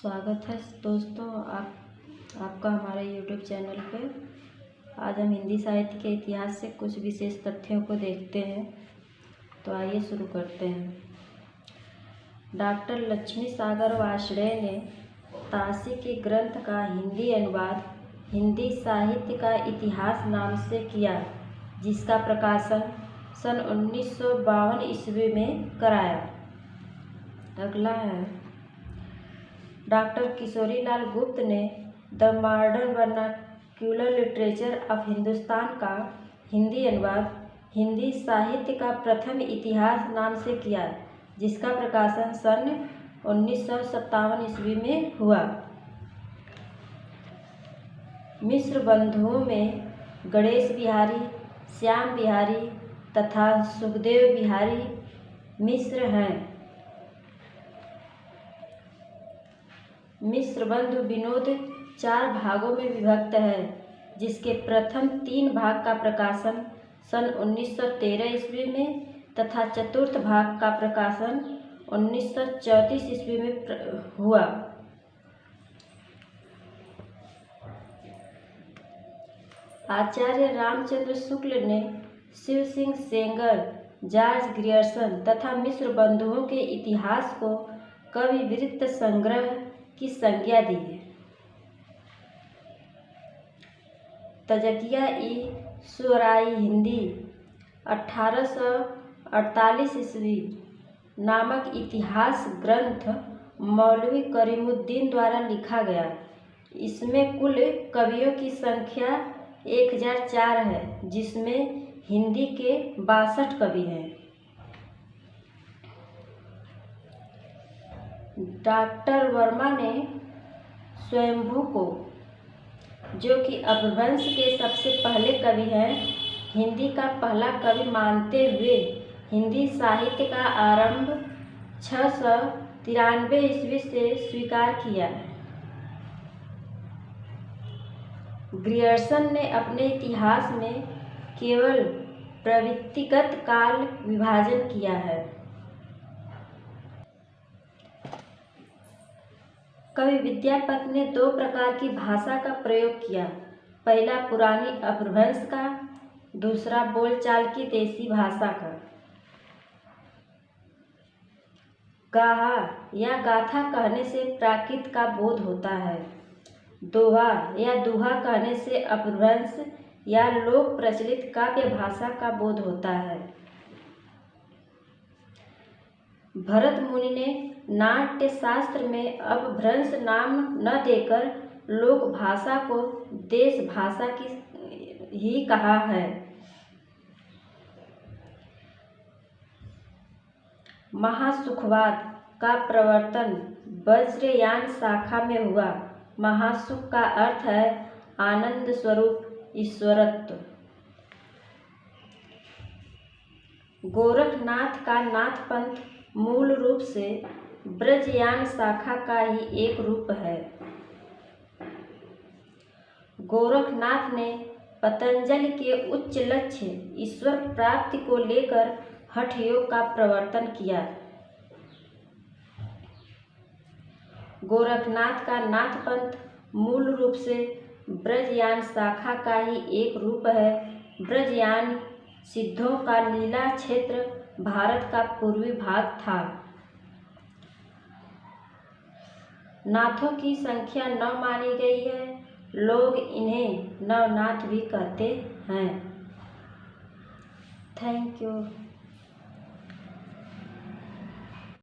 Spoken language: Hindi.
स्वागत है दोस्तों आपका हमारे YouTube चैनल पे। आज हम हिंदी साहित्य के इतिहास से कुछ विशेष तथ्यों को देखते हैं। तो आइए शुरू करते हैं। डॉक्टर लक्ष्मी सागर वार्ष्णेय ने ताशी के ग्रंथ का हिंदी अनुवाद हिंदी साहित्य का इतिहास नाम से किया, जिसका प्रकाशन सन 1952 ईस्वी में कराया। अगला है डॉक्टर किशोरीलाल गुप्त ने the modern vernacular literature of Hindustan का हिंदी अनुवाद हिंदी साहित्य का प्रथम इतिहास नाम से किया, जिसका प्रकाशन सन 1957 ईस्वी में हुआ। मिश्र बंधुओं में गणेश बिहारी, श्याम बिहारी तथा सुखदेव बिहारी मिश्र हैं। मिश्र बंधु विनोद 4 भागों में विभक्त है, जिसके प्रथम 3 भाग का प्रकाशन सन 1913 ईस्वी में तथा चतुर्थ भाग का प्रकाशन 1934 ईस्वी में हुआ। आचार्य रामचंद्र शुक्ल ने शिव सिंह सेंगर, जॉर्ज ग्रियर्सन तथा मिश्र बंधुओं के इतिहास को कवि वृत्त संग्रह की संज्ञा दी है। तजकिया-ई-शुअराई हिंदी 1848 ईस्वी नामक इतिहास ग्रंथ मौलवी करीमुद्दीन द्वारा लिखा गया। इसमें कुल कवियों की संख्या 1004 है, जिसमें हिंदी के 62 कवि हैं। डॉक्टर वर्मा ने स्वयंभू को, जो कि अपभ्रंश के सबसे पहले कवि हैं, हिंदी का पहला कवि मानते हुए हिंदी साहित्य का आरंभ 693 ईस्वी से स्वीकार किया है। ग्रियर्सन ने अपने इतिहास में केवल प्रवृत्तिगत काल विभाजन किया है। कवि विद्यापति ने 2 प्रकार की भाषा का प्रयोग किया, पहला पुरानी अपभ्रंश का, दूसरा बोलचाल की देसी भाषा का। गाहा या गाथा कहने से प्राकृत का बोध होता है। दोहा या दुहा कहने से अपभ्रंश या लोक प्रचलित काव्य भाषा का बोध होता है। भरत मुनि ने नाट्य शास्त्र में अपभ्रंश नाम न देकर लोक भाषा को देश भाषा की ही कहा है। महासुखवाद का प्रवर्तन वज्रयान शाखा में हुआ। महासुख का अर्थ है आनंद स्वरूप, ईश्वरत्व। गोरखनाथ का नाथपंथ मूल रूप से ब्रजयान शाखा का ही एक रूप है। गोरखनाथ ने पतंजलि के उच्च लक्ष्य ईश्वर प्राप्ति को लेकर हठ योग का प्रवर्तन किया। गोरखनाथ का नाथपंथ मूल रूप से ब्रजयान शाखा का ही एक रूप है। ब्रजयान सिद्धों का लीला क्षेत्र भारत का पूर्वी भाग था। नाथों की संख्या 9 मानी गई है। लोग इन्हें नवनाथ भी कहते हैं। Thank you.